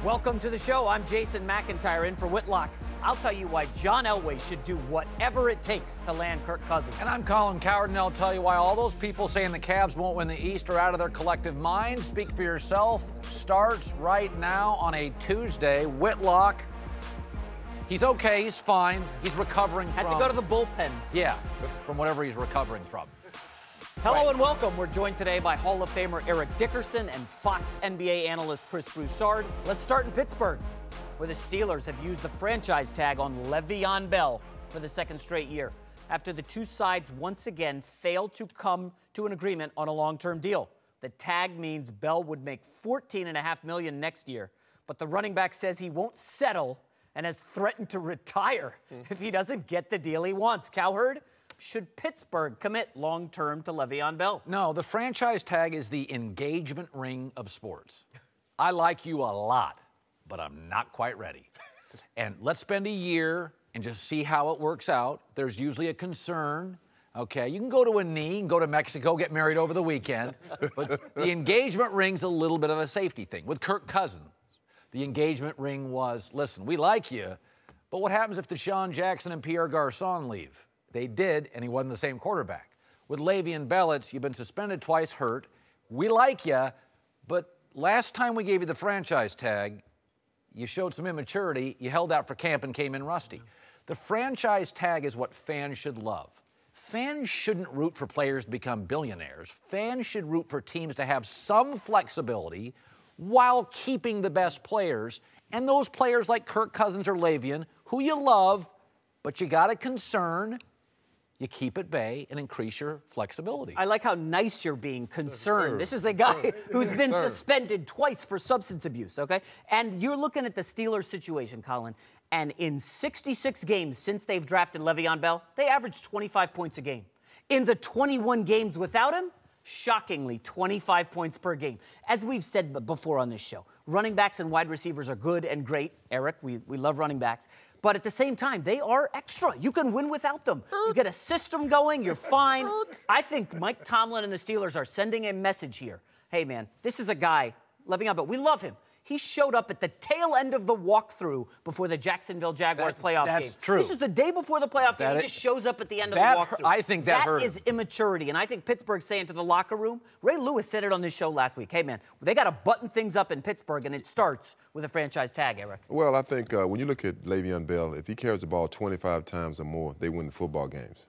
Welcome to the show. I'm Jason McIntyre in for Whitlock. I'll tell you why John Elway should do whatever it takes to land Kirk Cousins. And I'm Colin Cowherd, and I'll tell you why all those people saying the Cavs won't win the East are out of their collective minds. Speak for yourself. Starts right now on a Tuesday. Whitlock, he's okay, he's fine. He's recovering from... Had to go to the bullpen. Yeah, from whatever he's recovering from. Hello and welcome. We're joined today by Hall of Famer Eric Dickerson and Fox NBA analyst Chris Broussard. Let's start in Pittsburgh, where the Steelers have used the franchise tag on LeVeon Bell for the second straight year, after the two sides once again failed to come to an agreement on a long-term deal. The tag means Bell would make $14.5 million next year, but the running back says he won't settle and has threatened to retire if he doesn't get the deal he wants. Cowherd? Should Pittsburgh commit long-term to LeVeon Bell? No, the franchise tag is the engagement ring of sports. I like you a lot, but I'm not quite ready. And let's spend a year and just see how it works out. There's usually a concern. Okay, you can go to a knee, you can go to Mexico, get married over the weekend. But the engagement ring's a little bit of a safety thing. With Kirk Cousins, the engagement ring was, listen, we like you, but what happens if Deshaun Jackson and Pierre Garçon leave? They did, and he wasn't the same quarterback. With Le'Veon Bell, you've been suspended twice, hurt. We like you, but last time we gave you the franchise tag, you showed some immaturity. You held out for camp and came in rusty. The franchise tag is what fans should love. Fans shouldn't root for players to become billionaires. Fans should root for teams to have some flexibility while keeping the best players. And those players like Kirk Cousins or Le'Veon, who you love, but you got a concern. You keep at bay and increase your flexibility. I like how nice you're being, concerned. This is a guy who's been suspended twice for substance abuse, okay? And you're looking at the Steelers situation, Colin, and in 66 games since they've drafted Le'Veon Bell, they averaged 25 points a game. In the 21 games without him, shockingly, 25 points per game. As we've said before on this show, running backs and wide receivers are good and great. Eric, we love running backs. But at the same time, they are extra. You can win without them. You get a system going, you're fine. I think Mike Tomlin and the Steelers are sending a message here. Hey, man, this is a guy, Le'Veon Bell, we love him. He showed up at the tail end of the walkthrough before the Jacksonville Jaguars playoff game. That's true. This is the day before the playoff game. He just shows up at the end of the walkthrough. I think that hurt him. That is immaturity, and I think Pittsburgh's saying to the locker room, Ray Lewis said it on this show last week, hey, man, they got to button things up in Pittsburgh, and it starts with a franchise tag, Eric. Well, I think when you look at Le'Veon Bell, if he carries the ball 25 times or more, they win the football games.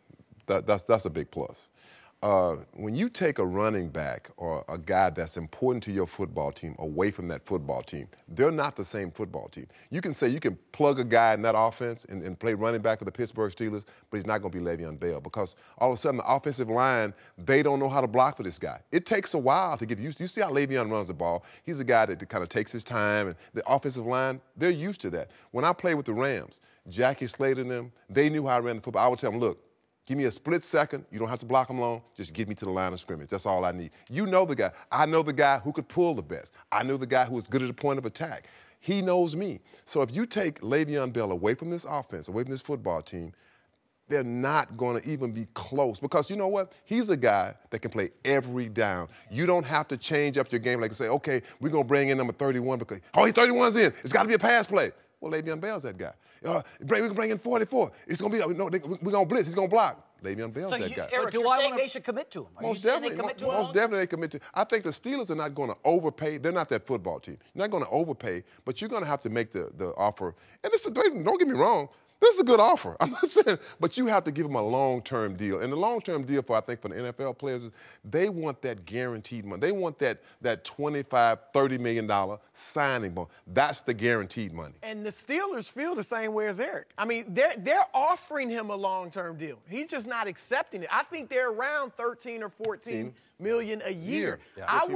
That's a big plus. When you take a running back or a guy that's important to your football team away from that football team, they're not the same football team. You can say you can plug a guy in that offense and play running back for the Pittsburgh Steelers, but he's not going to be Le'Veon Bell because all of a sudden the offensive line, they don't know how to block for this guy. It takes a while to get used. You see how Le'Veon runs the ball. He's a guy that kind of takes his time, and the offensive line, they're used to that. When I played with the Rams, Jackie Slater and them, they knew how I ran the football. I would tell them, look, give me a split second. You don't have to block him long. Just get me to the line of scrimmage. That's all I need. You know the guy. I know the guy who could pull the best. I know the guy who is good at the point of attack. He knows me. So if you take Le'Veon Bell away from this offense, away from this football team, they're not going to even be close because you know what? He's a guy that can play every down. You don't have to change up your game like say, okay, we're going to bring in number 31 because, oh, 31's in. It's got to be a pass play. Well, Le'Veon Bell's that guy. We can bring in 44. It's going to be, no, we're going to blitz. He's going to block. Le'Veon Bell's that guy. Eric, you're saying they should commit to him. Most definitely they commit to him. I think the Steelers are not going to overpay. They're not that football team. You're not going to overpay, but you're going to have to make the offer. And don't get me wrong. This is a good offer. I'm not saying, but you have to give them a long-term deal. And the long-term deal for the NFL players is they want that guaranteed money. They want that $25, $30 million signing bonus. That's the guaranteed money. And the Steelers feel the same way as Eric. I mean, they're offering him a long-term deal. He's just not accepting it. I think they're around 13 or 14 million a year. Yeah. I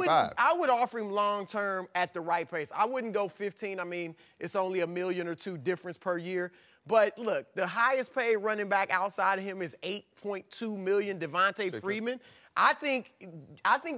would offer him long-term at the right price. I wouldn't go 15. I mean, it's only $1 million or $2 million difference per year. But look, the highest paid running back outside of him is $8.2 million, Devontae Freeman. I think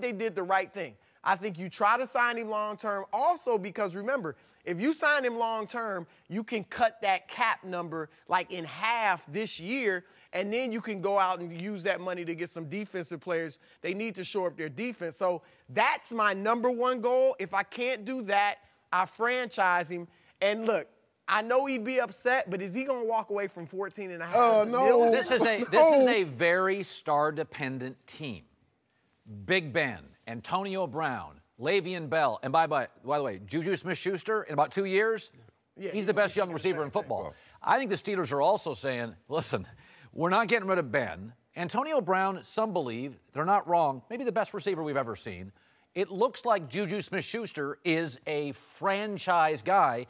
they did the right thing. I think you try to sign him long-term also because, remember, if you sign him long-term, you can cut that cap number like in half this year, and then you can go out and use that money to get some defensive players. They need to shore up their defense. So that's my number one goal. If I can't do that, I franchise him. And look, I know he'd be upset, but is he going to walk away from 14 and a half? Oh, no. This is a very star-dependent team. Big Ben, Antonio Brown, Le'Veon Bell, and by the way, Juju Smith-Schuster in about 2 years, he's the best young receiver in football. I think the Steelers are also saying, listen, we're not getting rid of Ben. Antonio Brown, some believe, they're not wrong, maybe the best receiver we've ever seen. It looks like Juju Smith-Schuster is a franchise guy.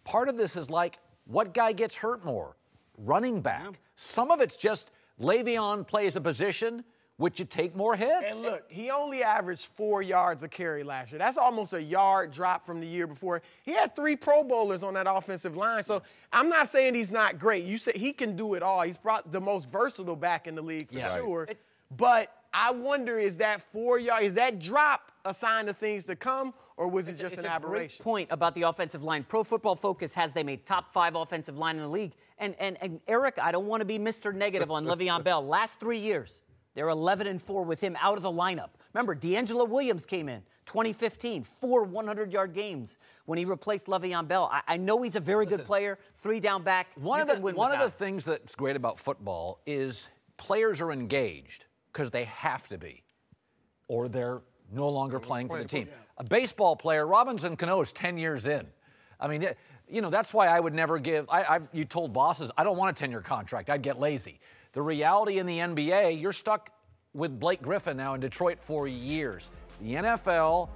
Part of this is like, what guy gets hurt more? Running back. Yeah. Some of it's just Le'Veon plays a position which you take more hits. And look, he only averaged 4 yards a carry last year. That's almost a yard drop from the year before. He had 3 Pro Bowlers on that offensive line. So I'm not saying he's not great. You said he can do it all. He's probably the most versatile back in the league for sure. But I wonder, is that 4 yards, is that drop a sign of things to come, or was it just an aberration? It's a great point about the offensive line. Pro Football Focus has them a top 5 offensive line in the league. And Eric, I don't want to be Mr. Negative on Le'Veon Bell. Last 3 years, they're 11-4 with him out of the lineup. Remember, D'Angelo Williams came in 2015, 4 100-yard games when he replaced Le'Veon Bell. I know he's a very good player, 3 down back. One of the things that's great about football is players are engaged because they have to be, or they're no longer playing for the team. A baseball player, Robinson Cano, is 10 years in. I mean, you know, that's why I would never give. You told bosses, I don't want a 10-year contract. I'd get lazy. The reality in the NBA, you're stuck with Blake Griffin now in Detroit for years. The NFL,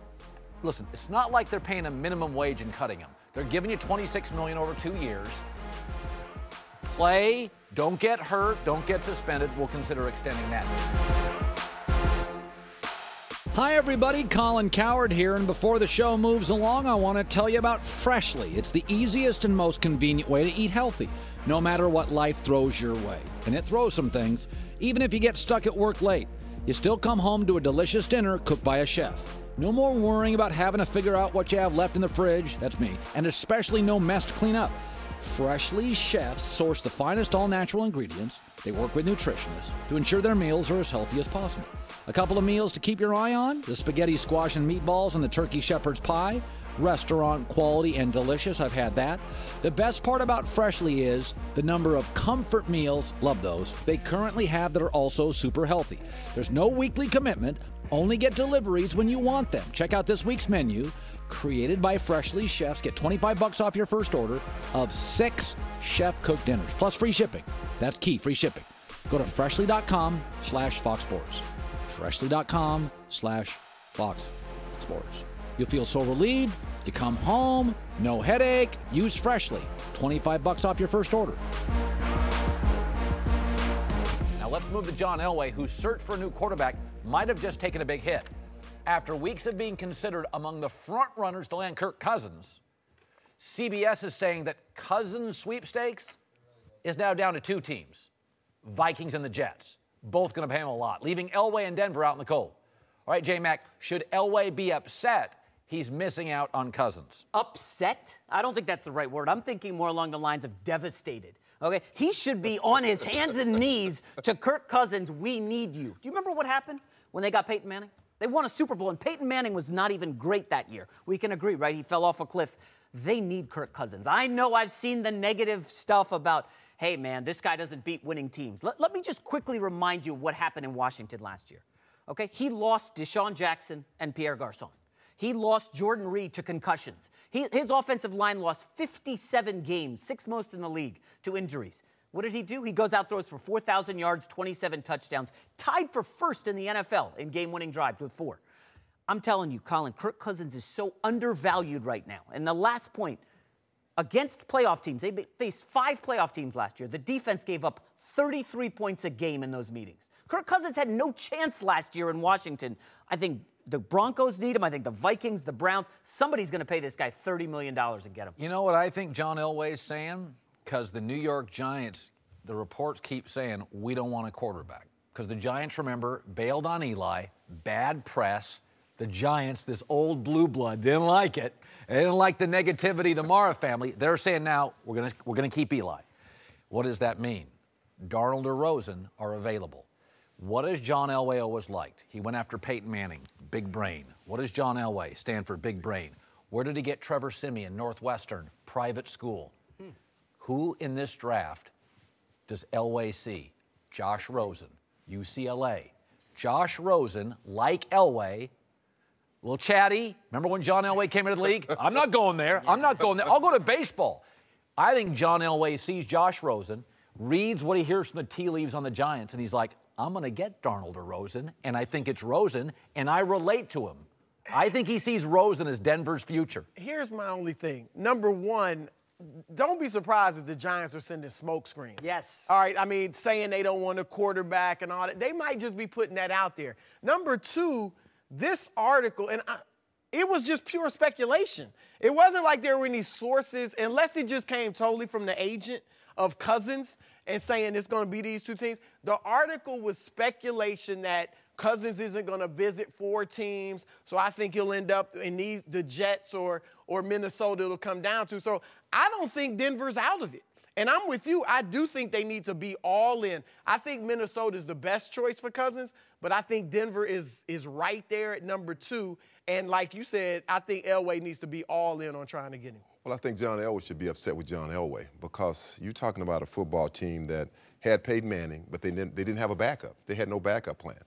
listen, it's not like they're paying a minimum wage and cutting him. They're giving you $26 million over 2 years. Play, don't get hurt, don't get suspended. We'll consider extending that. Hi, everybody. Colin Cowherd here, and before the show moves along, I want to tell you about Freshly. It's the easiest and most convenient way to eat healthy, no matter what life throws your way. And it throws some things. Even if you get stuck at work late, you still come home to a delicious dinner cooked by a chef. No more worrying about having to figure out what you have left in the fridge, that's me, and especially no mess to clean up. Freshly chefs source the finest all-natural ingredients. They work with nutritionists to ensure their meals are as healthy as possible. A couple of meals to keep your eye on: the spaghetti squash and meatballs and the turkey shepherd's pie. Restaurant quality and delicious, I've had that. The best part about Freshly is the number of comfort meals, love those, they currently have that are also super healthy. There's no weekly commitment, only get deliveries when you want them. Check out this week's menu. Created by Freshly chefs, get $25 off your first order of 6 chef-cooked dinners, plus free shipping. That's key, free shipping. Go to freshly.com/FoxSports. Freshly.com/FoxSports. You'll feel so relieved. You come home, no headache. Use Freshly. $25 off your first order. Now let's move to John Elway, whose search for a new quarterback might have just taken a big hit. After weeks of being considered among the front runners to land Kirk Cousins, CBS is saying that Cousins' sweepstakes is now down to 2 teams, Vikings and the Jets. Both going to pay him a lot, leaving Elway and Denver out in the cold. All right, J-Mac, should Elway be upset he's missing out on Cousins? Upset? I don't think that's the right word. I'm thinking more along the lines of devastated. Okay? He should be on his hands and knees to Kirk Cousins, we need you. Do you remember what happened when they got Peyton Manning? They won a Super Bowl, and Peyton Manning was not even great that year. We can agree, right? He fell off a cliff. They need Kirk Cousins. I know I've seen the negative stuff about, hey, man, this guy doesn't beat winning teams. Let me just quickly remind you of what happened in Washington last year. Okay? He lost Deshaun Jackson and Pierre Garçon. He lost Jordan Reed to concussions. His offensive line lost 57 games, 6th most in the league, to injuries. What did he do? He goes out, throws for 4,000 yards, 27 touchdowns, tied for first in the NFL in game-winning drives with 4. I'm telling you, Colin, Kirk Cousins is so undervalued right now. And the last point, against playoff teams, they faced 5 playoff teams last year. The defense gave up 33 points a game in those meetings. Kirk Cousins had no chance last year in Washington. I think the Broncos need him. I think the Vikings, the Browns, somebody's going to pay this guy $30 million and get him. You know what I think John Elway's saying? Because the New York Giants, the reports keep saying, we don't want a quarterback. Because the Giants, remember, bailed on Eli, bad press. The Giants, this old blue blood, didn't like it. They didn't like the negativity of the Mara family. They're saying now, we're gonna keep Eli. What does that mean? Darnold or Rosen are available. What has John Elway always liked? He went after Peyton Manning, big brain. What does John Elway stand for? Big brain. Where did he get Trevor Siemian, Northwestern, private school? Who in this draft does Elway see? Josh Rosen, UCLA. Josh Rosen, like Elway, a little chatty. Remember when John Elway came into the league? I'm not going there. I'm not going there. I'll go to baseball. I think John Elway sees Josh Rosen, reads what he hears from the tea leaves on the Giants, and he's like, I'm going to get Darnold or Rosen, and I think it's Rosen, and I relate to him. I think he sees Rosen as Denver's future. Here's my only thing. Number one, don't be surprised if the Giants are sending smoke screens. Yes. All right, I mean, saying they don't want a quarterback and all that. They might just be putting that out there. Number two, this article, it was just pure speculation. It wasn't like there were any sources, unless it just came totally from the agent of Cousins and saying it's going to be these two teams. The article was speculation that Cousins isn't going to visit 4 teams, so I think he'll end up in the Jets or Minnesota it'll come down to. So I don't think Denver's out of it. And I'm with you. I do think they need to be all in. I think Minnesota is the best choice for Cousins, but I think Denver is right there at number 2. And like you said, I think Elway needs to be all in on trying to get him. Well, I think John Elway should be upset with John Elway because you're talking about a football team that had Peyton Manning, but they didn't have a backup. They had no backup plan.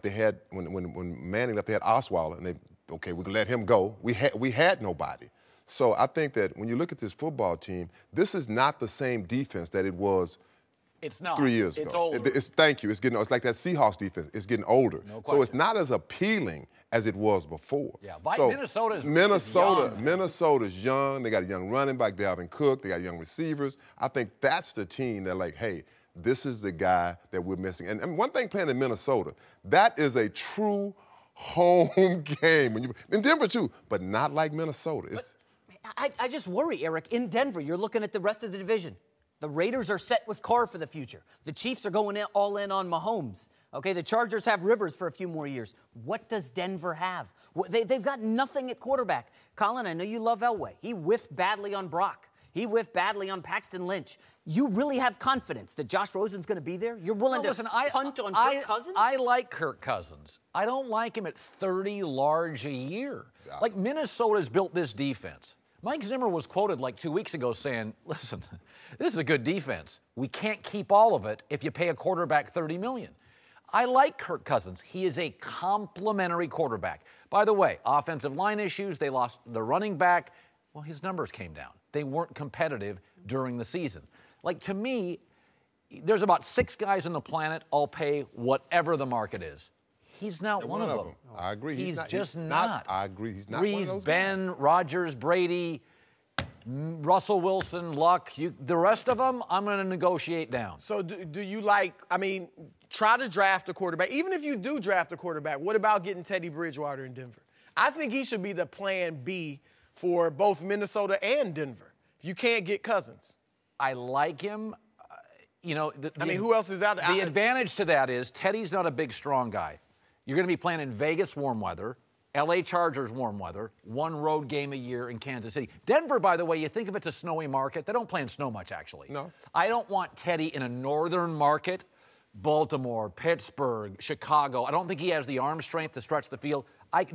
They had when Manning left, they had Osweiler, and we can let him go. We had nobody. So I think that when you look at this football team, this is not the same defense that it was. It's not. 3 years ago. It's older. Thank you. It's like that Seahawks defense. It's getting older. No question. So it's not as appealing as it was before. Yeah, so Minnesota's young. They got a young running back, Dalvin Cook. They got young receivers. I think that's the team that, like, hey, this is the guy that we're missing. And one thing playing in Minnesota, that is a true home game. In Denver, too, but not like Minnesota. I just worry, Eric. In Denver, you're looking at the rest of the division. The Raiders are set with Carr for the future. The Chiefs are going all in on Mahomes. Okay, the Chargers have Rivers for a few more years. What does Denver have? They've got nothing at quarterback. Colin, I know you love Elway. He whiffed badly on Brock. He whiffed badly on Paxton Lynch. You really have confidence that Josh Rosen's going to be there? You're willing to punt on Kirk Cousins? I like Kirk Cousins. I don't like him at 30 large a year. Yeah. Like, Minnesota's built this defense. Mike Zimmer was quoted like 2 weeks ago saying, listen, this is a good defense. We can't keep all of it if you pay a quarterback $30 million. I like Kirk Cousins. He is a complimentary quarterback. By the way, offensive line issues, they lost the running back. Well, his numbers came down. They weren't competitive during the season. Like, to me, there's about 6 guys on the planet I'll pay whatever the market is. He's not one of them. I agree. He's just not. I agree. He's not Breeze, one of those Ben, guys. Rodgers, Brady, Russell Wilson, Luck. The rest of them, I'm going to negotiate down. So do you try to draft a quarterback. Even if you do draft a quarterback, what about getting Teddy Bridgewater in Denver? I think he should be the plan B for both Minnesota and Denver if you can't get Cousins. I like him. Who else is out there? The advantage to that is Teddy's not a big, strong guy. You're going to be playing in Vegas warm weather, L.A. Chargers warm weather, 1 road game a year in Kansas City. Denver, by the way, you think of it's a snowy market. They don't play in snow much, actually. No. I don't want Teddy in a northern market, Baltimore, Pittsburgh, Chicago. I don't think he has the arm strength to stretch the field.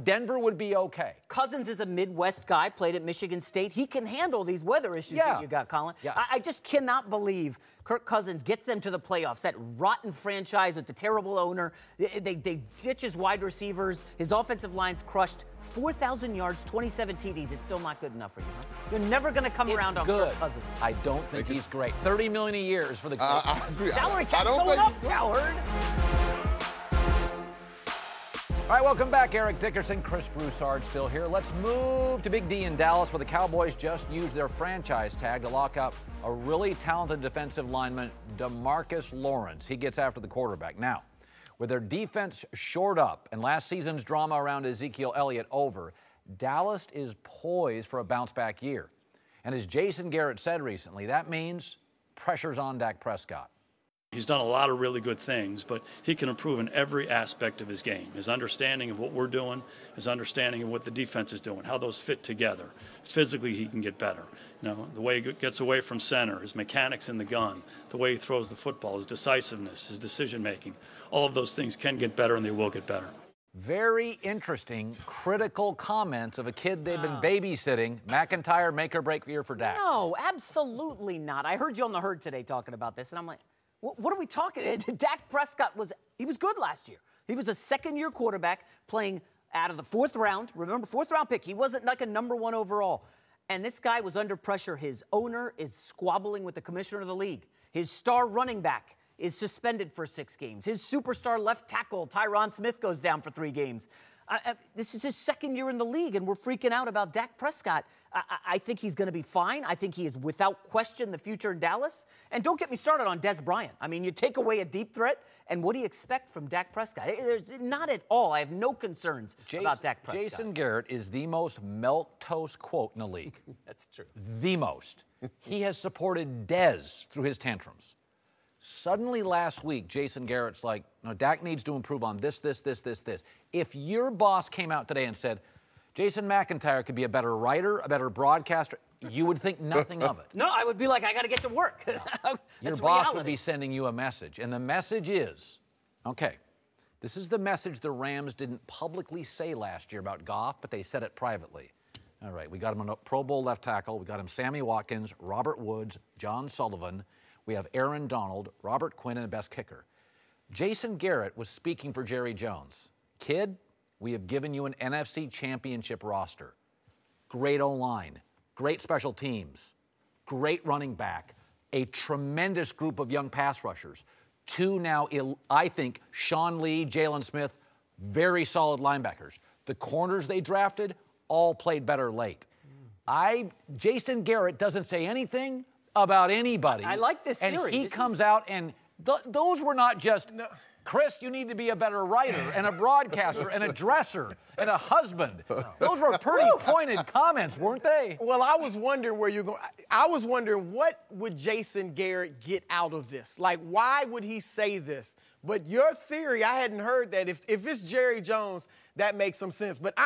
Denver would be okay. Cousins is a Midwest guy, played at Michigan State. He can handle these weather issues that you got, Colin. Yeah. I just cannot believe Kirk Cousins gets them to the playoffs. That rotten franchise with the terrible owner. They ditch his wide receivers. His offensive line's crushed. 4,000 yards, 27 TDs. It's still not good enough for you, huh? You're never going to come around on Kirk Cousins. I don't think he's great. $30 million a year is for the I agree. Salary cap's going up, Cowherd. All right, welcome back. Eric Dickerson, Chris Broussard still here. Let's move to Big D in Dallas, where the Cowboys just used their franchise tag to lock up a really talented defensive lineman, DeMarcus Lawrence. He gets after the quarterback. Now, with their defense shored up and last season's drama around Ezekiel Elliott over, Dallas is poised for a bounce-back year. And as Jason Garrett said recently, that means pressure's on Dak Prescott. He's done a lot of really good things, but he can improve in every aspect of his game. His understanding of what we're doing, his understanding of what the defense is doing, how those fit together. Physically, he can get better. The way he gets away from center, his mechanics in the gun, the way he throws the football, his decisiveness, his decision-making. All of those things can get better, and they will get better. Very interesting, critical comments of a kid they've been babysitting. McIntyre, make or break year for Dak. No, absolutely not. I heard you on the herd today talking about this, and I'm like, what are we talking? Dak Prescott was good last year. He was a second-year quarterback playing out of the 4th round. Remember, 4th-round pick. He wasn't like a number 1 overall. And this guy was under pressure. His owner is squabbling with the commissioner of the league. His star running back is suspended for 6 games. His superstar left tackle, Tyron Smith, goes down for 3 games. This is his 2nd year in the league, and we're freaking out about Dak Prescott. I think he's going to be fine. I think he is, without question, the future in Dallas. And don't get me started on Des Bryant. I mean, you take away a deep threat, and what do you expect from Dak Prescott? Not at all. I have no concerns about Dak Prescott. Jason Garrett is the most milquetoast quote in the league. That's true. The most. He has supported Dez through his tantrums. Suddenly last week, Jason Garrett's like, no, Dak needs to improve on this. If your boss came out today and said, Jason McIntyre could be a better writer, a better broadcaster, you would think nothing of it. No, I would be like, I got to get to work. Your boss would be sending you a message, and the message is, okay, this is the message the Rams didn't publicly say last year about Goff, but they said it privately. All right, we got him a Pro Bowl left tackle. We got him Sammy Watkins, Robert Woods, John Sullivan. We have Aaron Donald, Robert Quinn, and the best kicker. Jason Garrett was speaking for Jerry Jones. Kid, we have given you an NFC championship roster. Great O-line, great special teams, great running back, a tremendous group of young pass rushers. 2 now, I think, Sean Lee, Jalen Smith, very solid linebackers. The corners they drafted all played better late. Jason Garrett doesn't say anything about anybody. I like this theory. And he comes out and those were not just, Chris, you need to be a better writer and a broadcaster and a dresser and a husband. Those were pretty pointed comments, weren't they? Well, I was wondering where you're going. I was wondering what would Jason Garrett get out of this? Like, why would he say this? But your theory, I hadn't heard that. If it's Jerry Jones, that makes some sense. But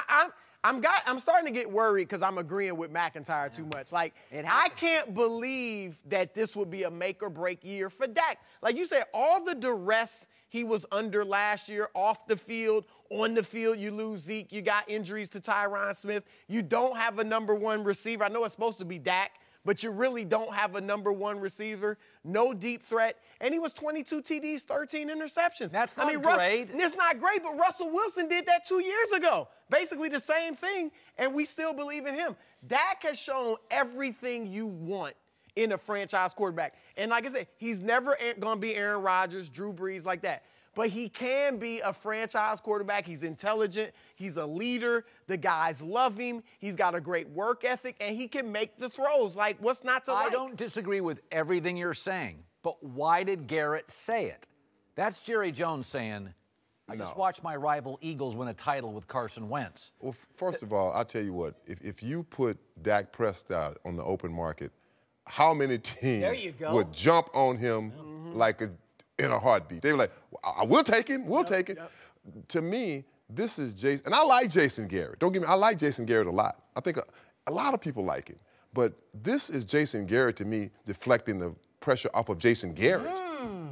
I'm starting to get worried because I'm agreeing with McIntyre too much. Like, I can't believe that this would be a make or break year for Dak. Like you said, all the duress he was under last year, off the field, on the field, you lose Zeke, you got injuries to Tyron Smith, you don't have a number 1 receiver. I know it's supposed to be Dak, but you really don't have a number 1 receiver, no deep threat, and he was 22 TDs, 13 interceptions. That's not great. It's not great, but Russell Wilson did that 2 years ago. Basically the same thing, and we still believe in him. Dak has shown everything you want in a franchise quarterback. And like I said, he's never going to be Aaron Rodgers, Drew Brees, like that. But he can be a franchise quarterback. He's intelligent. He's a leader. The guys love him. He's got a great work ethic, and he can make the throws. Like, what's not to like? I don't disagree with everything you're saying, but why did Garrett say it? That's Jerry Jones saying, I just watched my rival Eagles win a title with Carson Wentz. Well, first of all, I'll tell you what. If you put Dak Prescott on the open market, how many teams would jump on him like in a heartbeat? They were like, we'll take him. We'll take it. To me, this is Jason. And I like Jason Garrett. Don't get me, I like Jason Garrett a lot. I think a lot of people like him. But this is Jason Garrett, to me, deflecting the pressure off of Jason Garrett.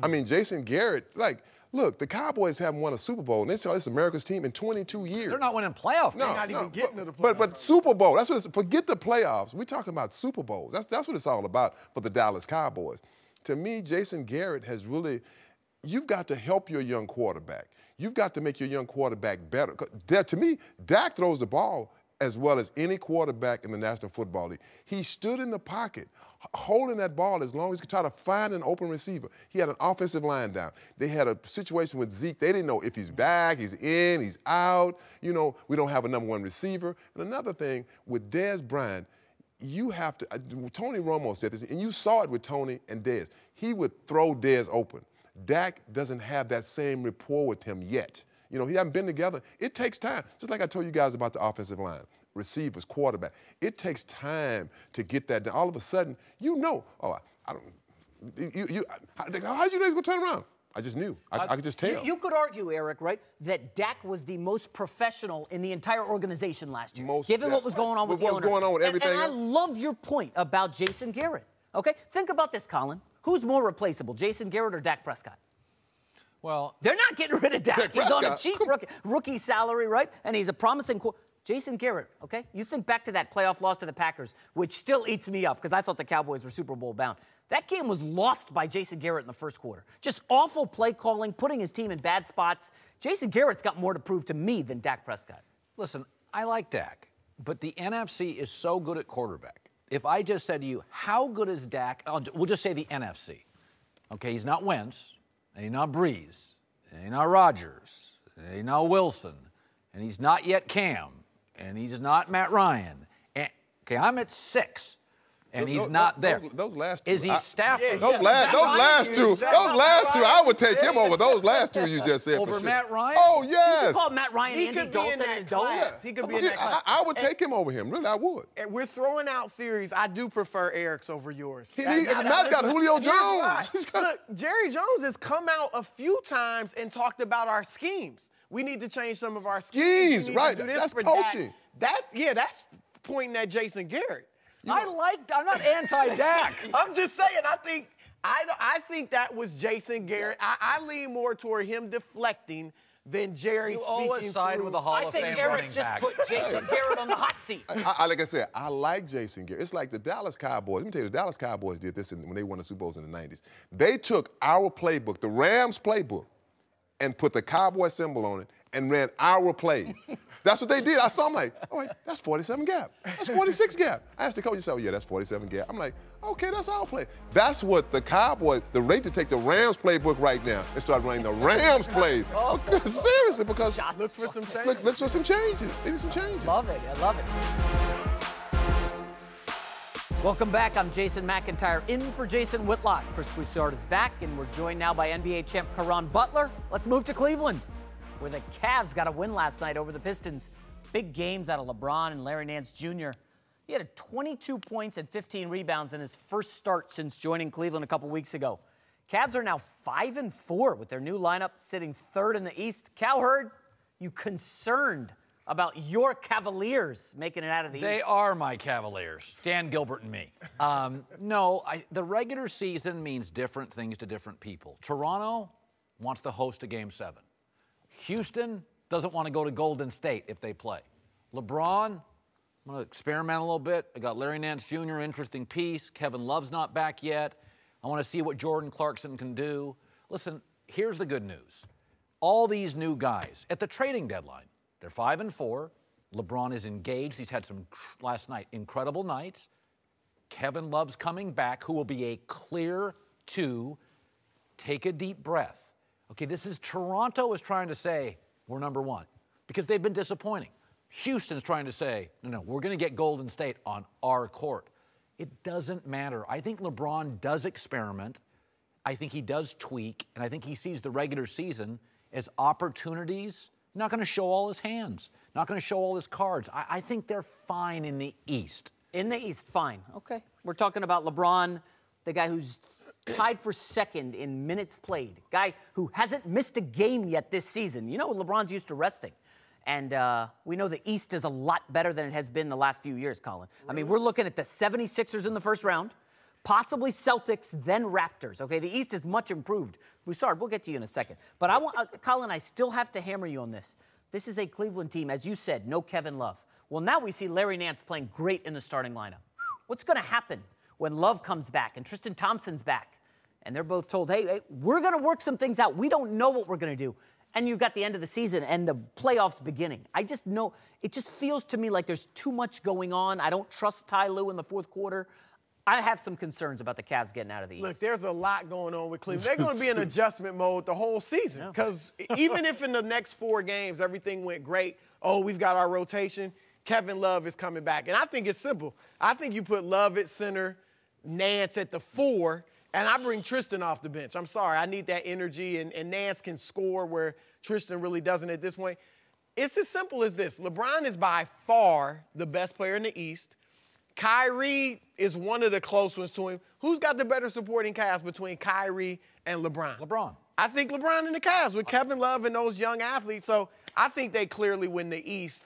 I mean, Jason Garrett, like, look, the Cowboys haven't won a Super Bowl, and they saw this America's team in 22 years. They're not winning playoffs. They're not even getting to the playoffs. But Super Bowl, that's what it's, forget the playoffs. We're talking about Super Bowls. That's what it's all about for the Dallas Cowboys. To me, Jason Garrett has really, you've got to help your young quarterback. You've got to make your young quarterback better. To me, Dak throws the ball as well as any quarterback in the National Football League. He stood in the pocket, holding that ball as long as he could try to find an open receiver. He had an offensive line down. They had a situation with Zeke. They didn't know if he's back, he's in, he's out. You know, we don't have a number 1 receiver. And another thing, with Dez Bryant, you have to, Tony Romo said this, and you saw it with Tony and Dez. He would throw Dez open. Dak doesn't have that same rapport with him yet. You know, he haven't been together. It takes time. Just like I told you guys about the offensive line, receivers, quarterback. It takes time to get that done. All of a sudden, you know, oh, I don't, how did you know he was going to turn around? I just knew. I could just tell. You could argue, Eric, right, that Dak was the most professional in the entire organization last year, given what was going on with the owner. What's going on with everything. And I love your point about Jason Garrett, okay? Think about this, Colin. Who's more replaceable, Jason Garrett or Dak Prescott? Well, they're not getting rid of Dak. Dak He's on a Prescott. cheap rookie salary, right? And he's a promising Jason Garrett, okay? You think back to that playoff loss to the Packers, which still eats me up because I thought the Cowboys were Super Bowl bound. That game was lost by Jason Garrett in the first quarter. Just awful play calling, putting his team in bad spots. Jason Garrett's got more to prove to me than Dak Prescott. Listen, I like Dak, but the NFC is so good at quarterback. If I just said to you, how good is Dak? We'll just say the NFC. Okay, he's not Wentz, and he's not Breeze, and he's not Rodgers, and he's not Wilson, and he's not yet Cam, and he's not Matt Ryan. And, okay, I'm at 6. And he's not there. Those last two. Is he Stafford? Those last two, I would take him over those last two you just said. Over for sure. Matt Ryan? Oh, You yes. call Matt Ryan He Andy could be in Dalton that and Dalton? class. He could be in that class. I would take him over him. Really, I would. And we're throwing out theories. I do prefer Eric's over yours. Matt's got Julio Here's Jones. why. He's got- Look, Jerry Jones has come out a few times and talked about our schemes. We need to change some of our schemes. We need to right. do this That's for coaching. That's pointing at Jason Garrett. I'm not anti-Dak. I'm just saying, I think that was Jason Garrett. I lean more toward him deflecting than Jerry You speaking always side through. with the Hall I of think Fame Eric's running just back. put Jason Garrett on the hot seat. Like I said, I like Jason Garrett. It's like the Dallas Cowboys. Let me tell you, the Dallas Cowboys did this when they won the Super Bowls in the 90s. They took our playbook, the Rams playbook, and put the Cowboy symbol on it and ran our plays. That's what they did. I saw them like, that's 47 gap. That's 46 gap. I asked the coach, he said, that's 47 gap. I'm like, okay, that's our play. That's what the Cowboys, the rate to take the Rams playbook right now and start running the Rams plays. Seriously, because Look for some changes. look for some changes. They need some changes. Love it. I love it. Welcome back. I'm Jason McIntyre, in for Jason Whitlock. Chris Broussard is back, and we're joined now by NBA champ Caron Butler. Let's move to Cleveland, where the Cavs got a win last night over the Pistons. Big games out of LeBron and Larry Nance Jr. He had 22 points and 15 rebounds in his first start since joining Cleveland a couple weeks ago. Cavs are now 5-4 with their new lineup, sitting third in the East. Cowherd, you concerned about your Cavaliers making it out of the East? They are my Cavaliers, Stan Gilbert and me. No, the regular season means different things to different people. Toronto wants to host a Game 7. Houston doesn't want to go to Golden State if they play. LeBron, I'm going to experiment a little bit. I got Larry Nance Jr., interesting piece. Kevin Love's not back yet. I want to see what Jordan Clarkson can do. Listen, here's the good news. All these new guys, at the trading deadline, they're 5-4. LeBron is engaged. He's had some, last night, incredible nights. Kevin Love's coming back, who will be a clear 2. Take a deep breath. Okay, this is Toronto is trying to say, we're number 1, because they've been disappointing. Houston is trying to say, no, we're going to get Golden State on our court. It doesn't matter. I think LeBron does experiment. I think he does tweak, and I think he sees the regular season as opportunities. Not going to show all his hands, not going to show all his cards. I think they're fine in the East. In the East, fine. Okay. We're talking about LeBron, the guy who's tied for second in minutes played, guy who hasn't missed a game yet this season. You know, LeBron's used to resting. And we know the East is a lot better than it has been the last few years, Colin. I mean, we're looking at the 76ers in the first round, possibly Celtics, then Raptors. Okay, the East is much improved. Broussard, we'll get to you in a second. But I want, Colin, I still have to hammer you on this. This is a Cleveland team, as you said, no Kevin Love. Well, now we see Larry Nance playing great in the starting lineup. What's going to happen when Love comes back and Tristan Thompson's back? And they're both told, hey, we're going to work some things out. We don't know what we're going to do. And you've got the end of the season and the playoffs beginning. I just know, it just feels to me like there's too much going on. I don't trust Ty Lue in the fourth quarter. I have some concerns about the Cavs getting out of the East. Look, there's a lot going on with Cleveland. They're going to be in adjustment mode the whole season because even if in the next 4 games everything went great, we've got our rotation, Kevin Love is coming back. And I think it's simple. I think you put Love at center, Nance at the 4, and I bring Tristan off the bench. I'm sorry. I need that energy, and Nance can score where Tristan really doesn't at this point. It's as simple as this. LeBron is by far the best player in the East. Kyrie is one of the close ones to him. Who's got the better supporting cast between Kyrie and LeBron? LeBron. I think LeBron and the Cavs with Kevin Love and those young athletes. So I think they clearly win the East.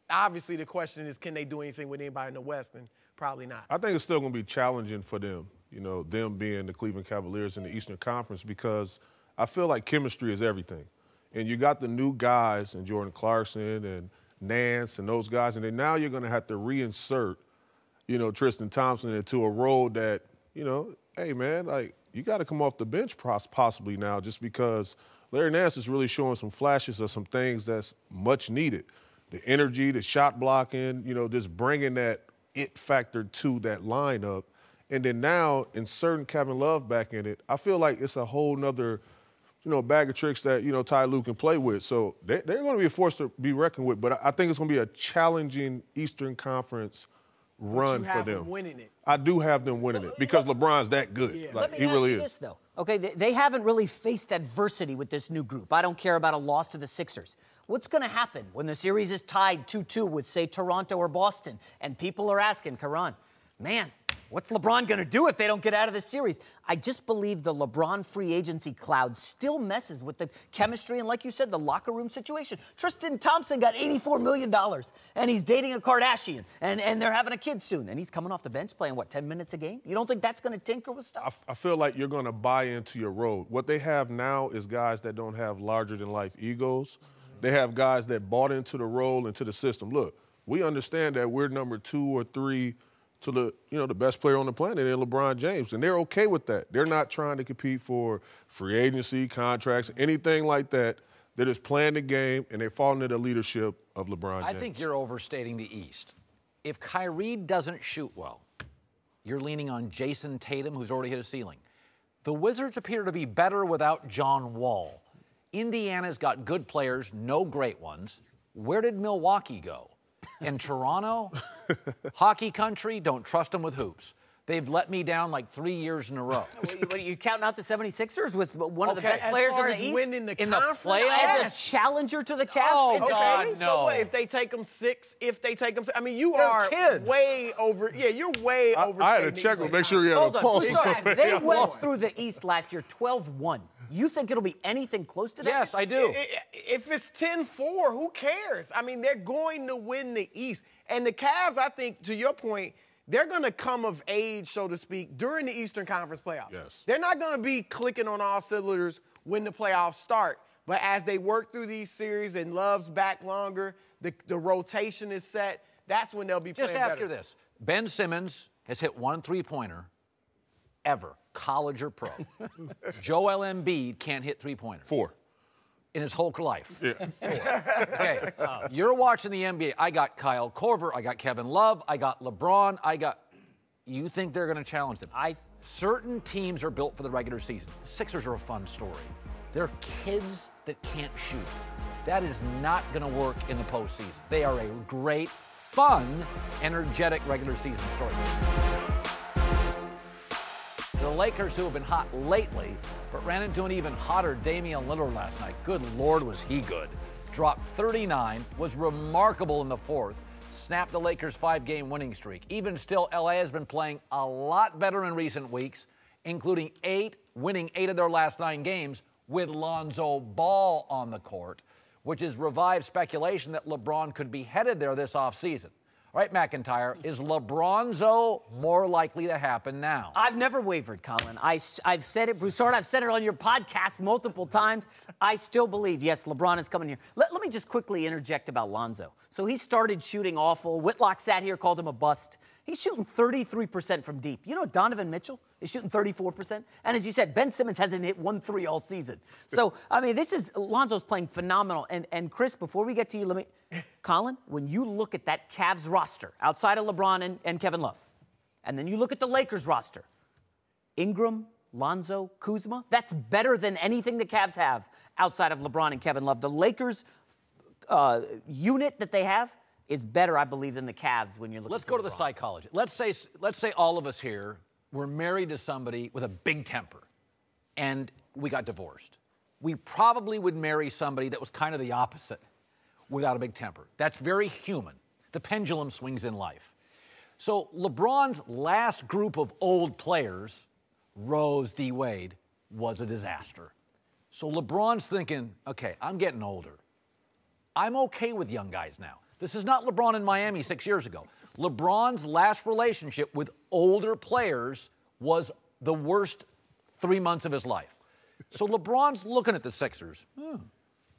Obviously, the question is, can they do anything with anybody in the West? And probably not. I think it's still going to be challenging for them, you know, them being the Cleveland Cavaliers in the Eastern Conference, because I feel like chemistry is everything. And you got the new guys and Jordan Clarkson and Nance and those guys, and then now you're going to have to reinsert, Tristan Thompson into a role that, hey, man, like, you got to come off the bench possibly now just because Larry Nance is really showing some flashes of some things that's much needed. The energy, the shot blocking, just bringing that it factor to that lineup. And then now inserting Kevin Love back in it, I feel like it's a whole nother, bag of tricks that, Ty Lue can play with. So they're going to be a force to be reckoned with. But I think it's going to be a challenging Eastern Conference run for them. Winning it. I do have them winning it because LeBron's that good. Yeah. Like, Let me he ask really you is. this, though. Okay, they haven't really faced adversity with this new group. I don't care about a loss to the Sixers. What's going to happen when the series is tied 2-2 with, say, Toronto or Boston, and people are asking, Karan, man, what's LeBron going to do if they don't get out of the series? I just believe the LeBron free agency cloud still messes with the chemistry and, like you said, the locker room situation. Tristan Thompson got $84 million, and he's dating a Kardashian, and they're having a kid soon, and he's coming off the bench playing, 10 minutes a game? You don't think that's going to tinker with stuff? I feel like you're going to buy into your role. What they have now is guys that don't have larger-than-life egos. They have guys that bought into the role and to the system. Look, we understand that we're number 2 or 3 to the best player on the planet in LeBron James, and they're okay with that. They're not trying to compete for free agency, contracts, anything like that. They're just playing the game, and they're falling into the leadership of LeBron James. I think you're overstating the East. If Kyrie doesn't shoot well, you're leaning on Jason Tatum, who's already hit a ceiling. The Wizards appear to be better without John Wall. Indiana's got good players, no great ones. Where did Milwaukee go? And Toronto? Hockey country, don't trust them with hoops. They've let me down like 3 years in a row. What are you counting out the 76ers with one of the best players in the East? Winning the in the conference? playoffs? As a challenger to the Cavs? Oh, in the God, series? no. So what, if they take them 6, I mean, you They're are kids. way over. Yeah, you're way over. I had to check to make sure you had Hold a on. pulse. Sorry, they went through the East last year 12-1. You think it'll be anything close to that? Yes, I do. If it's 10-4, who cares? I mean, they're going to win the East. And the Cavs, I think, to your point, they're going to come of age, so to speak, during the Eastern Conference playoffs. Yes. They're not going to be clicking on all cylinders when the playoffs start. But as they work through these series and Love's back longer, the rotation is set, that's when they'll be playing better. Just ask her this. Ben Simmons has hit 1 3-pointer ever, college or pro. Joel Embiid can't hit 3-pointers. 4. In his whole life. Yeah. Okay, you're watching the NBA. I got Kyle Korver. I got Kevin Love. I got LeBron. You think they're going to challenge them? Certain teams are built for the regular season. The Sixers are a fun story. They're kids that can't shoot. That is not going to work in the postseason. They are a great, fun, energetic regular season story. The Lakers, who have been hot lately, but ran into an even hotter Damian Lillard last night. Good Lord, was he good. Dropped 39, was remarkable in the fourth, snapped the Lakers' 5-game winning streak. Even still, LA has been playing a lot better in recent weeks, including winning 8 of their last 9 games with Lonzo Ball on the court, which has revived speculation that LeBron could be headed there this offseason. All right, McIntyre, is LeBronzo more likely to happen now? I've never wavered, Colin. I've said it, Broussard, I've said it on your podcast multiple times. I still believe, yes, LeBron is coming here. Let me just quickly interject about Lonzo. So he started shooting awful. Whitlock sat here, called him a bust. He's shooting 33% from deep. You know Donovan Mitchell is shooting 34%? And as you said, Ben Simmons hasn't hit 1 3 all season. So, I mean, Lonzo's playing phenomenal. And Chris, before we get to you, Colin, when you look at that Cavs roster, outside of LeBron and Kevin Love, and then you look at the Lakers roster, Ingram, Lonzo, Kuzma, that's better than anything the Cavs have outside of LeBron and Kevin Love. The Lakers unit that they have is better, I believe, than the Cavs when you're looking. Let's go to the psychology. Let's say all of us here were married to somebody with a big temper, and we got divorced. We probably would marry somebody that was kind of the opposite, without a big temper. That's very human. The pendulum swings in life. So LeBron's last group of old players, Rose, D. Wade, was a disaster. So LeBron's thinking, okay, I'm getting older. I'm okay with young guys now. This is not LeBron in Miami 6 years ago. LeBron's last relationship with older players was the worst 3 months of his life. So LeBron's looking at the Sixers,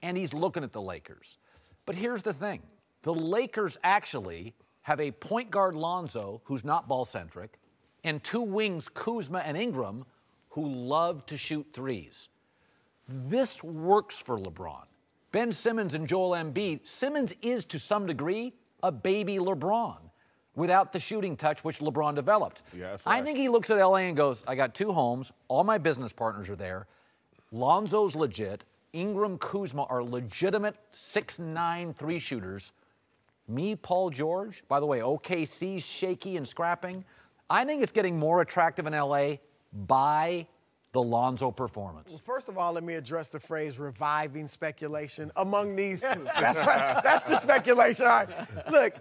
and he's looking at the Lakers. But here's the thing. The Lakers actually have a point guard, Lonzo, who's not ball-centric, and two wings, Kuzma and Ingram, who love to shoot threes. This works for LeBron. Ben Simmons and Joel Embiid. Simmons is, to some degree, a baby LeBron without the shooting touch which LeBron developed. Yeah, I think he looks at LA and goes, I got two homes. All my business partners are there. Lonzo's legit. Ingram, Kuzma are legitimate 6'9" three shooters. Me, Paul George, by the way, OKC's shaky and scrapping. I think it's getting more attractive in LA by the Lonzo performance. Well, first of all, let me address the phrase reviving speculation among these two. That's right. That's the speculation. All right. Look,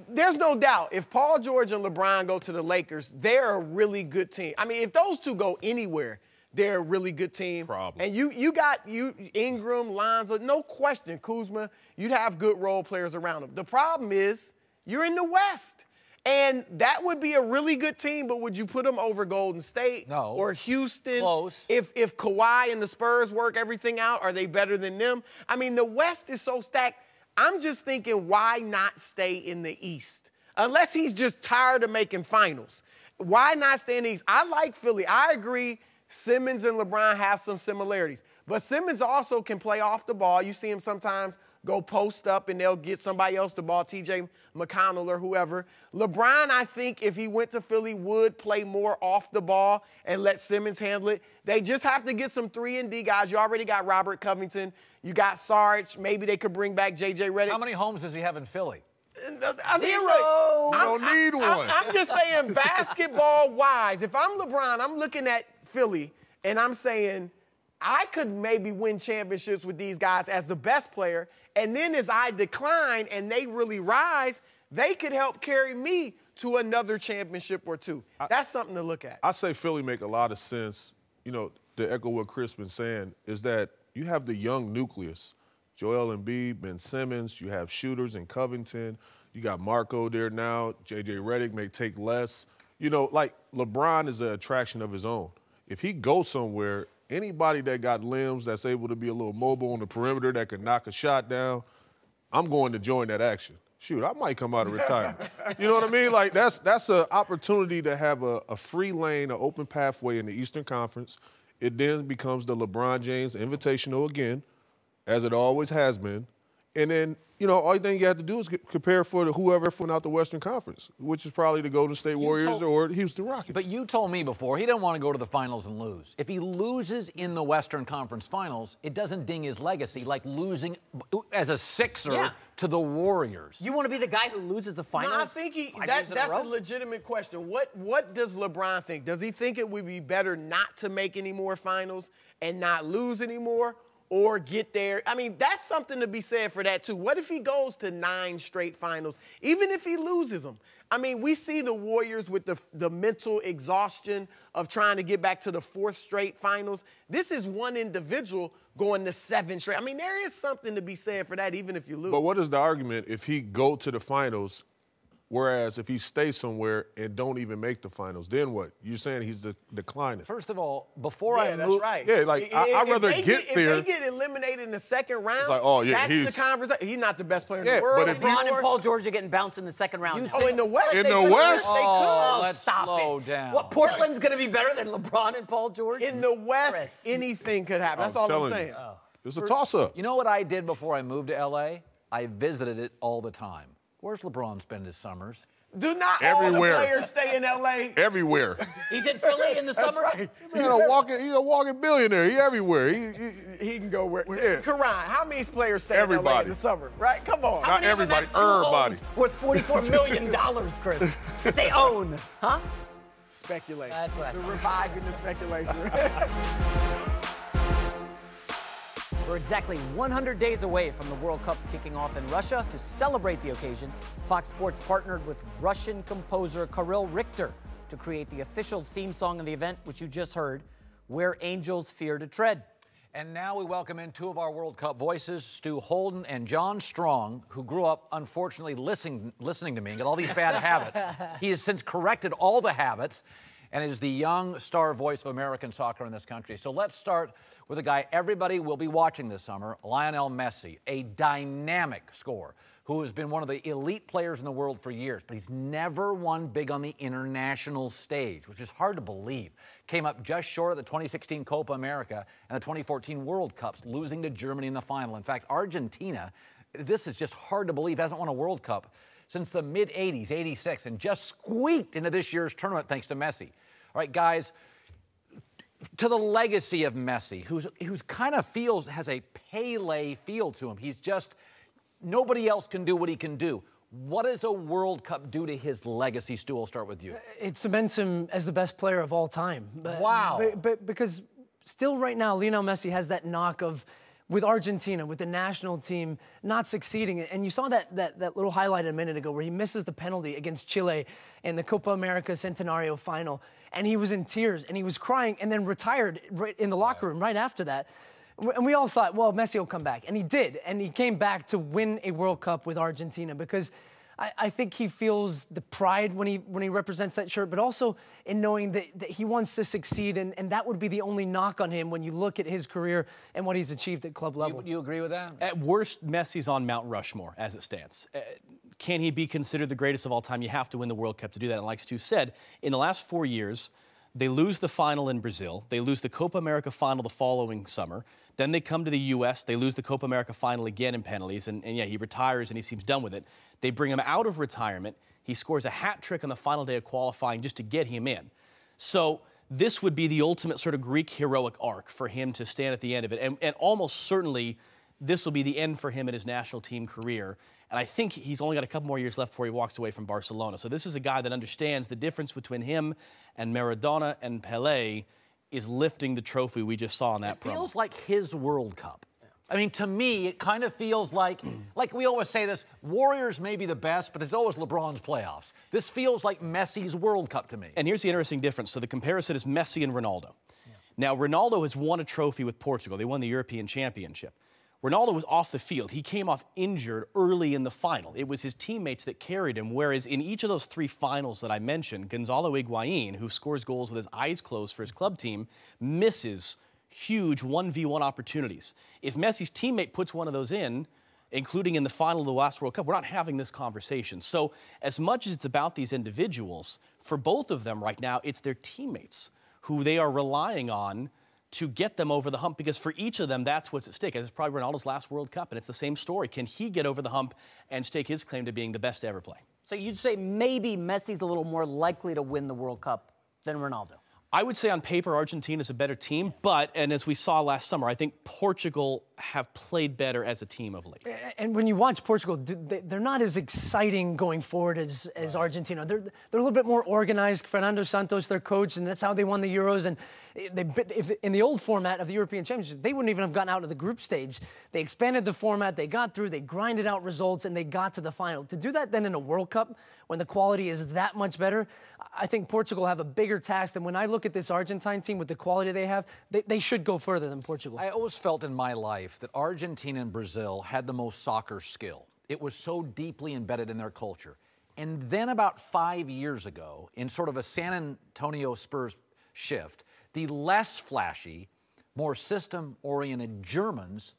there's no doubt if Paul George and LeBron go to the Lakers, they're a really good team. I mean, if those two go anywhere, they're a really good team. Problem. And you got Ingram, Lonzo, no question, Kuzma, you'd have good role players around them. The problem is you're in the West. And that would be a really good team, but would you put them over Golden State? No. Or Houston? Close. If Kawhi and the Spurs work everything out, are they better than them? I mean, the West is so stacked. I'm just thinking, why not stay in the East? Unless he's just tired of making finals. Why not stay in the East? I like Philly. I agree Simmons and LeBron have some similarities. But Simmons also can play off the ball. You see him sometimes go post up and they'll get somebody else the ball, TJ McConnell or whoever. LeBron, I think, if he went to Philly, would play more off the ball and let Simmons handle it. They just have to get some 3-and-D guys. You already got Robert Covington. You got Sarge. Maybe they could bring back J.J. Redick. How many homes does he have in Philly? I mean, Zero. look, You don't need one. I'm just saying, basketball-wise, if I'm LeBron, I'm looking at Philly, and I'm saying I could maybe win championships with these guys as the best player, and then as I decline and they really rise, they could help carry me to another championship or two. That's something to look at. I say Philly make a lot of sense. You know, to echo what Chris been saying, is that you have the young nucleus. Joel Embiid, Ben Simmons, you have shooters in Covington. You got Marco there now. J.J. Redick may take less. You know, like LeBron is an attraction of his own. If he goes somewhere, anybody that got limbs that's able to be a little mobile on the perimeter that can knock a shot down, I'm going to join that action. Shoot, I might come out of retirement. You know what I mean? Like, that's an opportunity to have a free lane, an open pathway in the Eastern Conference. It then becomes the LeBron James Invitational again, as it always has been. And then, you know, all thing you have to do is compare for whoever went out the Western Conference, which is probably the Golden State Warriors or Houston Rockets. But you told me before he didn't want to go to the finals and lose. If he loses in the Western Conference Finals, it doesn't ding his legacy like losing as a Sixer to the Warriors. You want to be the guy who loses the finals? No, I think that's a legitimate question. What does LeBron think? Does he think it would be better not to make any more finals and not lose anymore? Or get there. I mean, that's something to be said for that, too. What if he goes to 9 straight finals, even if he loses them? I mean, we see the Warriors with the mental exhaustion of trying to get back to the 4th straight finals. This is one individual going to 7 straight. I mean, there is something to be said for that, even if you lose. But what is the argument if he go to the finals, whereas if he stays somewhere and don't even make the finals, then what? You're saying he's declining. First of all, before I that's move, right. Yeah, like I'd rather get there. If they get eliminated in the second round, It's like, oh, yeah, that's the conversation. He's not the best player in the world. but if LeBron and Paul George are getting bounced in the second round. in the West? In they the could. West? They could. let's Stop slow it. down. What, Portland's going to be better than LeBron and Paul George? In the West, Chris. anything could happen. That's all I'm telling saying. you. It's a toss-up. You know what I did before I moved to L.A.? I visited it all the time. Where's LeBron spend his summers? Do not Everywhere. all the players stay in L.A.? Everywhere. He's in Philly in the summer? Right. He's a walking billionaire. He everywhere. He can go where. Yeah. Karan, how many players stay in L.A. Everybody. in the summer? Right? Come on. How Not many of them everybody, have 2 everybody. homes worth $44 million, Chris, that they own? Huh? Speculation. That's right. The reviving the speculation. We're exactly 100 days away from the World Cup kicking off in Russia. To celebrate the occasion, Fox Sports partnered with Russian composer Kirill Richter to create the official theme song of the event, which you just heard, Where Angels Fear to Tread. And now we welcome in 2 of our World Cup voices, Stu Holden and John Strong, who grew up, unfortunately, listening to me and got all these bad habits. He has since corrected all the habits. and is the young star voice of American soccer in this country. So let's start with a guy everybody will be watching this summer, Lionel Messi, a dynamic scorer who has been one of the elite players in the world for years, but he's never won big on the international stage, which is hard to believe. Came up just short of the 2016 Copa America and the 2014 World Cups, losing to Germany in the final. In fact, Argentina, this is just hard to believe, hasn't won a World Cup since the mid-'80s, '86, and just squeaked into this year's tournament thanks to Messi. All right, guys, to the legacy of Messi, who's kind of has a Pele feel to him. He's just, nobody else can do what he can do. What does a World Cup do to his legacy, Stu? I'll start with you. It cements him as the best player of all time. Wow. But because still right now, Lionel Messi has that knock of, with Argentina, with the national team, not succeeding. And you saw that little highlight a minute ago where he misses the penalty against Chile in the Copa America Centenario final. And he was in tears, and he was crying, and then retired right in the locker room right after that. And we all thought, well, Messi will come back. And he did. And he came back to win a World Cup with Argentina because I think he feels the pride when he represents that shirt, but also in knowing that he wants to succeed, and that would be the only knock on him when you look at his career and what he's achieved at club level. You agree with that? At worst, Messi's on Mount Rushmore as it stands. Can he be considered the greatest of all time? You have to win the World Cup to do that. And like Stu said, in the last 4 years, they lose the final in Brazil. They lose the Copa America final the following summer. Then they come to the U.S. They lose the Copa America final again in penalties. And yeah, he retires and he seems done with it. They bring him out of retirement. He scores a hat trick on the final day of qualifying just to get him in. So this would be the ultimate sort of Greek heroic arc for him to stand at the end of it. And almost certainly this will be the end for him in his national team career. And I think he's only got a couple more years left before he walks away from Barcelona. So this is a guy that understands the difference between him and Maradona and Pelé is lifting the trophy we just saw in that promo. It feels like his World Cup. I mean, to me, it kind of feels like we always say this, Warriors may be the best, but there's always LeBron's playoffs. This feels like Messi's World Cup to me. And here's the interesting difference. So the comparison is Messi and Ronaldo. Yeah. Now, Ronaldo has won a trophy with Portugal. They won the European Championship. Ronaldo was off the field. He came off injured early in the final. It was his teammates that carried him, whereas in each of those three finals that I mentioned, Gonzalo Higuain, who scores goals with his eyes closed for his club team, misses huge 1v1 opportunities. If Messi's teammate puts one of those in, including in the final of the last World Cup, we're not having this conversation. So as much as it's about these individuals, for both of them right now, it's their teammates who they are relying on to get them over the hump, because for each of them, that's what's at stake. It's probably Ronaldo's last World Cup, and it's the same story. Can he get over the hump and stake his claim to being the best to ever play? So you'd say maybe Messi's a little more likely to win the World Cup than Ronaldo? I would say on paper, Argentina's a better team, but, and as we saw last summer, I think Portugal have played better as a team of late. And when you watch Portugal, they're not as exciting going forward as Argentina. They're a little bit more organized. Fernando Santos, their coach, and that's how they won the Euros. And if in the old format of the European Championship, they wouldn't even have gotten out of the group stage. They expanded the format, they got through, they grinded out results, and they got to the final. To do that then in a World Cup, when the quality is that much better, I think Portugal have a bigger task than when I look at this Argentine team with the quality they have, they should go further than Portugal. I always felt in my life that Argentina and Brazil had the most soccer skill. It was so deeply embedded in their culture. And then about 5 years ago, in sort of a San Antonio Spurs shift, the less flashy, more system-oriented Germans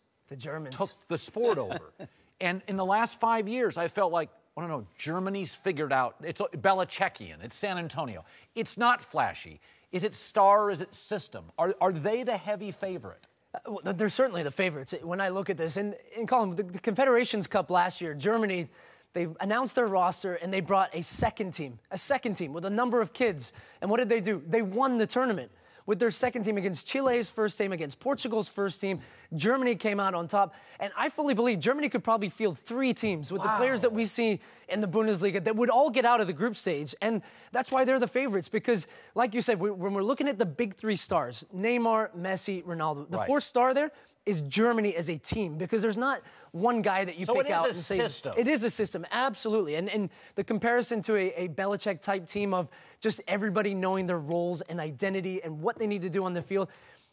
took the sport over. And in the last 5 years, I felt like, I don't know, Germany's figured out, it's Belichickian, it's San Antonio. It's not flashy. Is it star, is it system? Are they the heavy favorite? Well, they're certainly the favorites when I look at this. And Colin, the Confederations Cup last year, Germany, they announced their roster and they brought a second team with a number of kids. And what did they do? They won the tournament with their second team against Chile's first team, against Portugal's first team. Germany came out on top. And I fully believe Germany could probably field 3 teams with the players that we see in the Bundesliga that would all get out of the group stage. And that's why they're the favorites, because like you said, when we're looking at the big 3 stars, Neymar, Messi, Ronaldo, the 4th star there is Germany as a team, because there's not one guy that you pick out and say... System. It is a system, absolutely. And the comparison to a Belichick-type team of just everybody knowing their roles and identity and what they need to do on the field,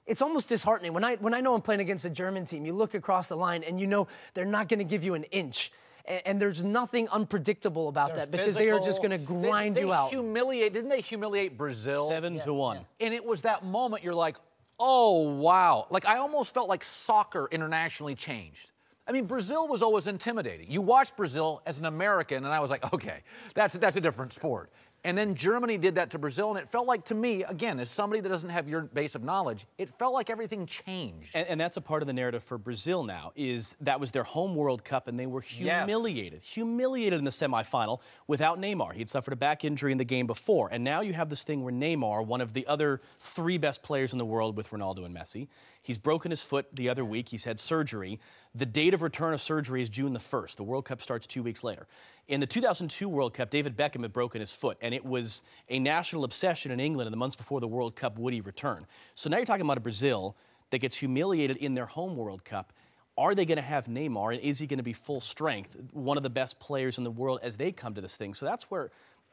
it's almost disheartening. When I know I'm playing against a German team, you look across the line and you know they're not going to give you an inch. And there's nothing unpredictable about that because they are just going to grind you out. Didn't they humiliate Brazil? 7-1. And it was that moment you're like, oh, wow. Like, I almost felt like soccer internationally changed. I mean, Brazil was always intimidating. You watched Brazil as an American, and I was like, okay, that's a different sport. And then Germany did that to Brazil, and it felt like, to me, again, as somebody that doesn't have your base of knowledge, it felt like everything changed. And that's a part of the narrative for Brazil now, is that was their home World Cup, and they were humiliated. Yes. Humiliated in the semifinal without Neymar. He'd suffered a back injury in the game before. And now you have this thing where Neymar, one of the other 3 best players in the world with Ronaldo and Messi, he's broken his foot the other week. He's had surgery. The date of return of surgery is June the 1st. The World Cup starts 2 weeks later. In the 2002 World Cup, David Beckham had broken his foot, and it was a national obsession in England in the months before the World Cup. Would he return? So now you're talking about a Brazil that gets humiliated in their home World Cup. Are they going to have Neymar, and is he going to be full strength, one of the best players in the world as they come to this thing? So that's where,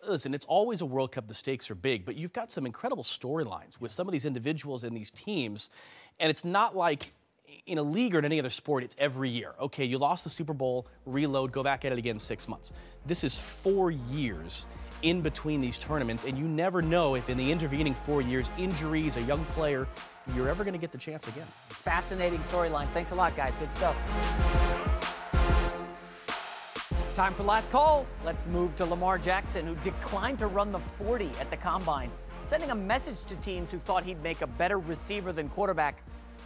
listen, it's always a World Cup. The stakes are big, but you've got some incredible storylines with some of these individuals and these teams, and it's not like in a league or in any other sport, it's every year. Okay, you lost the Super Bowl, reload, go back at it again in 6 months. This is 4 years in between these tournaments, and you never know if in the intervening 4 years, injuries, a young player, you're ever going to get the chance again. Fascinating storylines. Thanks a lot, guys. Good stuff. Time for last call. Let's move to Lamar Jackson, who declined to run the 40 at the Combine, sending a message to teams who thought he'd make a better receiver than quarterback.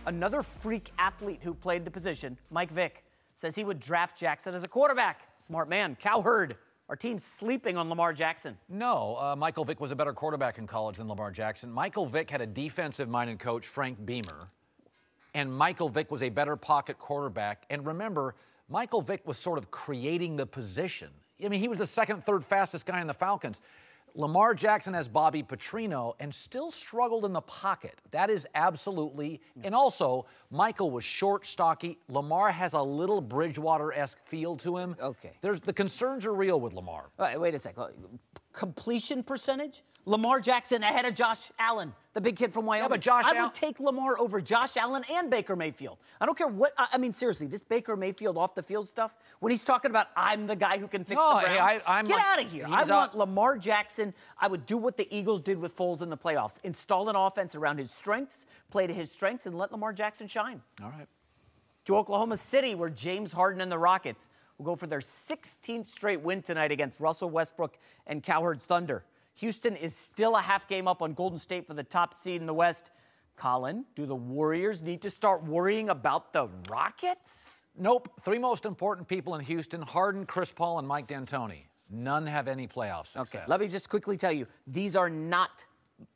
Another freak athlete who played the position, Mike Vick, says he would draft Jackson as a quarterback. Smart man. Cowherd, our team's sleeping on Lamar Jackson. No, Michael Vick was a better quarterback in college than Lamar Jackson. Michael Vick had a defensive-minded coach, Frank Beamer, and Michael Vick was a better pocket quarterback. And remember, Michael Vick was sort of creating the position. I mean, he was the second, third fastest guy in the Falcons. Lamar Jackson has Bobby Petrino and still struggled in the pocket. That is absolutely, and also, Michael was short, stocky. Lamar has a little Bridgewater-esque feel to him. Okay. The concerns are real with Lamar. All right, wait a second. Completion percentage? Lamar Jackson ahead of Josh Allen, the big kid from Wyoming. Yeah, but Josh I would take Lamar over Josh Allen and Baker Mayfield. I don't care what, I mean, seriously, this Baker Mayfield off the field stuff, when he's talking about I'm the guy who can fix the Browns, I'm get like, out of here. I want Lamar Jackson. I would do what the Eagles did with Foles in the playoffs. Install an offense around his strengths, play to his strengths, and let Lamar Jackson shine. All right. To Oklahoma City, where James Harden and the Rockets will go for their 16th straight win tonight against Russell Westbrook and Cowherd's Thunder. Houston is still a half game up on Golden State for the top seed in the West. Colin, do the Warriors need to start worrying about the Rockets? Nope. 3 most important people in Houston, Harden, Chris Paul, and Mike D'Antoni. None have any playoff success. Okay, let me just quickly tell you, these are not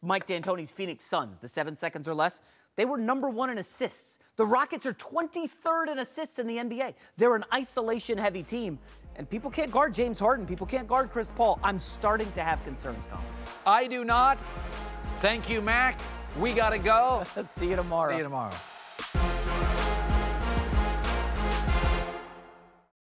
Mike D'Antoni's Phoenix Suns, the 7 seconds or less. They were #1 in assists. The Rockets are 23rd in assists in the NBA. They're an isolation-heavy team. And people can't guard James Harden. People can't guard Chris Paul. I'm starting to have concerns, Colin. I do not. Thank you, Mac. We got to go. See you tomorrow. See you tomorrow.